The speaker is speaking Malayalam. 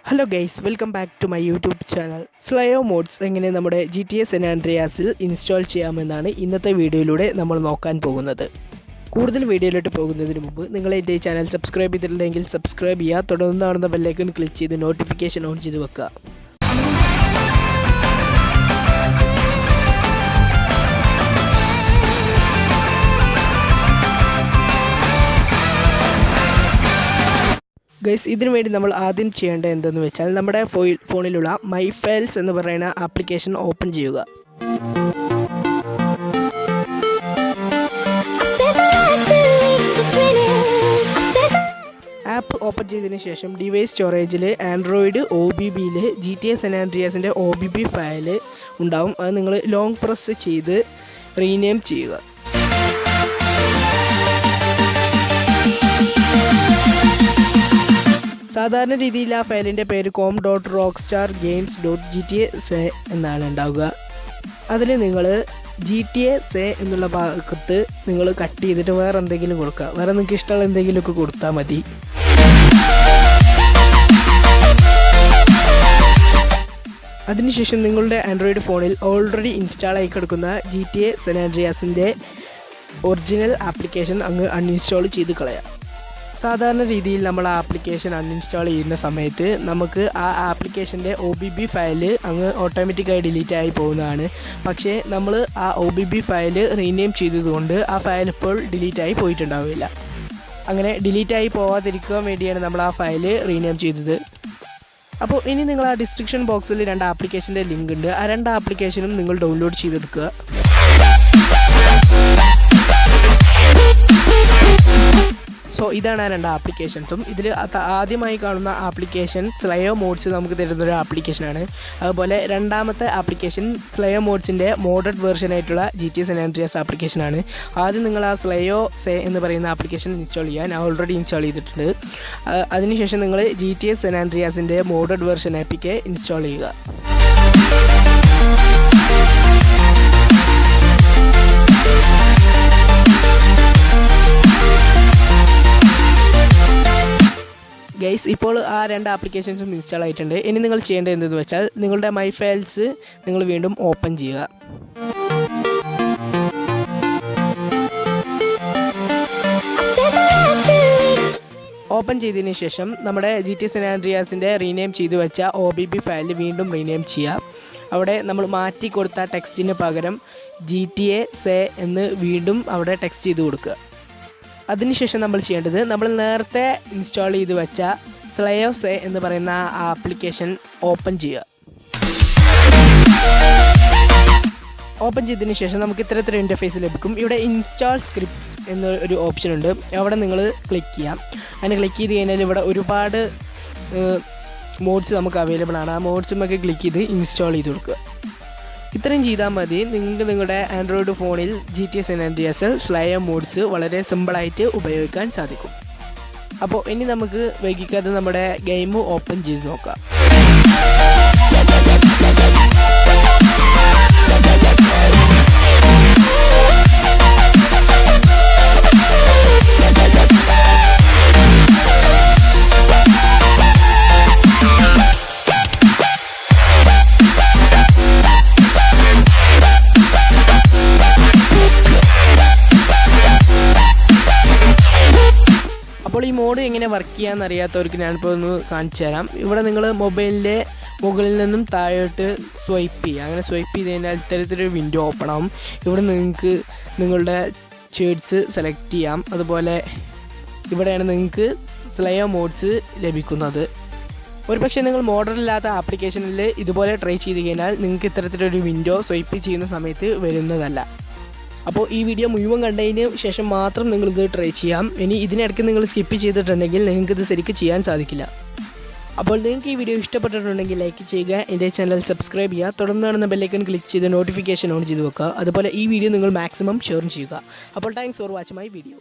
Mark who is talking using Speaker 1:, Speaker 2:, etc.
Speaker 1: Hello guys, welcome back to my YouTube channel. CLEO mods എങ്ങനെ നമ്മുടെ GTA San Andreasൽ ഇൻസ്റ്റാൾ ചെയ്യാമെന്നാണ് ഇന്നത്തെ വീഡിയോയിലൂടെ നമ്മൾ നോക്കാൻ പോകുന്നത്. കൂടുതൽ വീഡിയോയിലോട്ട് പോകുന്നതിന് മുമ്പ് നിങ്ങൾ എൻ്റെ ചാനൽ സബ്സ്ക്രൈബ് ചെയ്തിട്ടില്ലെങ്കിൽ സബ്സ്ക്രൈബ് ചെയ്യുക, തുടർന്ന് കാണുന്ന ബെൽ ഐക്കൺ ക്ലിക്ക് ചെയ്ത് നോട്ടിഫിക്കേഷൻ ഓൺ ചെയ്ത് വെക്കുക. ഗൈസ്, ഇതിനു വേണ്ടി നമ്മൾ ആദ്യം ചെയ്യേണ്ടത് എന്തെന്ന് വെച്ചാൽ നമ്മുടെ ഫോണിലുള്ള മൈ ഫയൽസ് എന്ന് പറയുന്ന ആപ്ലിക്കേഷൻ ഓപ്പൺ ചെയ്യുക. ആപ്പ് ഓപ്പൺ ചെയ്തതിന് ശേഷം ഡിവൈസ് സ്റ്റോറേജിൽ ആൻഡ്രോയിഡ് OBBയിൽ GTA San Andreasൻ്റെ OBB ഫയൽ ഉണ്ടാവും. അത് നിങ്ങൾ ലോങ് പ്രസ് ചെയ്ത് റീനെയിം ചെയ്യുക. സാധാരണ രീതിയിൽ ആ ഫയലിൻ്റെ പേര് com.rockstargames.gta എന്നാണ് ഉണ്ടാവുക. അതിൽ നിങ്ങൾ GTA SA എന്നുള്ള ഭാഗത്ത് നിങ്ങൾ കട്ട് ചെയ്തിട്ട് വേറെ എന്തെങ്കിലും കൊടുക്കുക. വേറെ നിങ്ങൾക്ക് ഇഷ്ടമുള്ള എന്തെങ്കിലുമൊക്കെ കൊടുത്താൽ മതി. അതിനുശേഷം നിങ്ങളുടെ ആൻഡ്രോയിഡ് ഫോണിൽ ഓൾറെഡി ഇൻസ്റ്റാൾ ആയി കിടക്കുന്ന GTA San Andreasൻ്റെ ഒറിജിനൽ ആപ്ലിക്കേഷൻ അങ്ങ് അൺഇൻസ്റ്റാൾ ചെയ്ത് കളയാം. സാധാരണ രീതിയിൽ നമ്മൾ ആ ആപ്ലിക്കേഷൻ അൺഇൻസ്റ്റാൾ ചെയ്യുന്ന സമയത്ത് നമുക്ക് ആ ആപ്ലിക്കേഷൻ്റെ OBB ഫയൽ അങ്ങ് ഓട്ടോമാറ്റിക്കായി ഡിലീറ്റ് ആയി പോകുന്നതാണ്. പക്ഷേ നമ്മൾ ആ OBB ഫയൽ റീനെയിം ചെയ്തതുകൊണ്ട് ആ ഫയൽ ഇപ്പോൾ ഡിലീറ്റ് ആയി പോയിട്ടുണ്ടാവില്ല. അങ്ങനെ ഡിലീറ്റ് ആയി പോവാതിരിക്കാൻ വേണ്ടിയാണ് നമ്മൾ ആ ഫയൽ റീനെയിം ചെയ്തത്. അപ്പോൾ ഇനി നിങ്ങൾ ആ ഡിസ്ക്രിപ്ഷൻ ബോക്സിൽ 2 ആപ്ലിക്കേഷൻ്റെ ലിങ്ക് ഉണ്ട്. ആ 2 ആപ്ലിക്കേഷനും നിങ്ങൾ ഡൗൺലോഡ് ചെയ്തെടുക്കുക. സോ ഇതാണ് ആ 2 ആപ്ലിക്കേഷൻസും. ഇതിൽ ആദ്യമായി കാണുന്ന ആപ്ലിക്കേഷൻ CLEO മോഡ്സ് നമുക്ക് തരുന്നൊരു ആപ്ലിക്കേഷനാണ്. അതുപോലെ രണ്ടാമത്തെ application CLEO മോഡ്സിൻ്റെ മോഡഡ് വേർഷനായിട്ടുള്ള GTA San Andreas ആപ്ലിക്കേഷനാണ്. ആദ്യം നിങ്ങൾ ആ CLEO SA എന്ന് പറയുന്ന ആപ്ലിക്കേഷൻ ഇൻസ്റ്റാൾ ചെയ്യാൻ ഓൾറെഡി ഇൻസ്റ്റാൾ ചെയ്തിട്ടുണ്ട്. അതിനുശേഷം നിങ്ങൾ GTA San Andreasൻ്റെ മോഡഡ് വേർഷൻ ആപ്പിക്ക് ഇൻസ്റ്റാൾ ചെയ്യുക. ഗൈസ്, ഇപ്പോൾ ആ 2 ആപ്ലിക്കേഷൻസും ഇൻസ്റ്റാൾ ആയിട്ടുണ്ട്. ഇനി നിങ്ങൾ ചെയ്യേണ്ടത് എന്തെന്ന് വെച്ചാൽ നിങ്ങളുടെ മൈ ഫയൽസ് നിങ്ങൾ വീണ്ടും ഓപ്പൺ ചെയ്യുക. ഓപ്പൺ ചെയ്തതിന് ശേഷം നമ്മുടെ GTA San Andreasൻ്റെ റീനെയിം ചെയ്തു വെച്ച OBB ഫയൽ വീണ്ടും റീനെയിം ചെയ്യുക. അവിടെ നമ്മൾ മാറ്റി കൊടുത്ത ടെക്സ്റ്റിന് പകരം GTA SA എന്ന് വീണ്ടും അവിടെ ടെക്സ്റ്റ് ചെയ്ത് കൊടുക്കുക. അതിനുശേഷം നമ്മൾ ചെയ്യേണ്ടത് നമ്മൾ നേരത്തെ ഇൻസ്റ്റാൾ ചെയ്ത് വെച്ച CLEO SA എന്ന് പറയുന്ന ആപ്ലിക്കേഷൻ ഓപ്പൺ ചെയ്യുക. ഓപ്പൺ ചെയ്തതിന് ശേഷം നമുക്ക് ഇത്തരത്തിലൊരു ഇൻ്റർഫേസ് ലഭിക്കും. ഇവിടെ ഇൻസ്റ്റാൾ സ്ക്രിപ്റ്റ് എന്നൊരു ഓപ്ഷൻ ഉണ്ട്. അവിടെ നിങ്ങൾ ക്ലിക്ക് ചെയ്യാം. അതിന് ക്ലിക്ക് ചെയ്ത് കഴിഞ്ഞാൽ ഇവിടെ ഒരുപാട് മോഡ്സ് നമുക്ക് അവൈലബിൾ ആണ്. ആ മോഡ്സുമൊക്കെ ക്ലിക്ക് ചെയ്ത് ഇൻസ്റ്റാൾ ചെയ്ത് കൊടുക്കുക. ഇത്രയും ചെയ്താൽ മതി. നിങ്ങൾക്ക് നിങ്ങളുടെ ആൻഡ്രോയിഡ് ഫോണിൽ GTA San Andreas CLEO modes വളരെ സിമ്പിളായിട്ട് ഉപയോഗിക്കാൻ സാധിക്കും. അപ്പോൾ ഇനി നമുക്ക് വൈകിക്കാതെ നമ്മുടെ ഗെയിം ഓപ്പൺ ചെയ്ത് നോക്കാം. അപ്പോൾ ഈ മോഡ് എങ്ങനെ വർക്ക് ചെയ്യാമെന്ന് അറിയാത്തവർക്ക് ഞാനിപ്പോൾ ഒന്ന് കാണിച്ചു തരാം. ഇവിടെ നിങ്ങൾ മൊബൈലിൻ്റെ മുകളിൽ നിന്നും താഴോട്ട് സ്വൈപ്പ് ചെയ്യുക. അങ്ങനെ സ്വൈപ്പ് ചെയ്ത് കഴിഞ്ഞാൽ ഇത്തരത്തിലൊരു വിൻഡോ ഓപ്പൺ ആവും. ഇവിടെ നിങ്ങൾക്ക് നിങ്ങളുടെ ഷേഡ്സ് സെലക്ട് ചെയ്യാം. അതുപോലെ ഇവിടെയാണ് നിങ്ങൾക്ക് CLEO മോഡ്സ് ലഭിക്കുന്നത്. ഒരുപക്ഷെ നിങ്ങൾ മോഡലില്ലാത്ത ആപ്ലിക്കേഷനിൽ ഇതുപോലെ ട്രൈ ചെയ്ത് കഴിഞ്ഞാൽ നിങ്ങൾക്ക് ഇത്തരത്തിലൊരു വിൻഡോ സ്വൈപ്പ് ചെയ്യുന്ന സമയത്ത് വരുന്നതല്ല. അപ്പോൾ ഈ വീഡിയോ മുഴുവൻ കണ്ടതിന് ശേഷം മാത്രം നിങ്ങളിത് ട്രൈ ചെയ്യാം. ഇനി ഇതിനിടയ്ക്ക് നിങ്ങൾ സ്കിപ്പ് ചെയ്തിട്ടുണ്ടെങ്കിൽ നിങ്ങൾക്കിത് ശരിക്കും ചെയ്യാൻ സാധിക്കില്ല. അപ്പോൾ നിങ്ങൾക്ക് ഈ വീഡിയോ ഇഷ്ടപ്പെട്ടിട്ടുണ്ടെങ്കിൽ ലൈക്ക് ചെയ്യുക, എൻ്റെ ചാനൽ സബ്സ്ക്രൈബ് ചെയ്യുക, തുടർന്ന് കാണുന്ന ബെല്ലൈക്കൺ ക്ലിക്ക് ചെയ്ത് നോട്ടിഫിക്കേഷൻ ഓൺ ചെയ്ത് വെക്കുക. അതുപോലെ ഈ വീഡിയോ നിങ്ങൾ മാക്സിമം ഷെയർ ചെയ്യുക. അപ്പോൾ thanks for watching my video.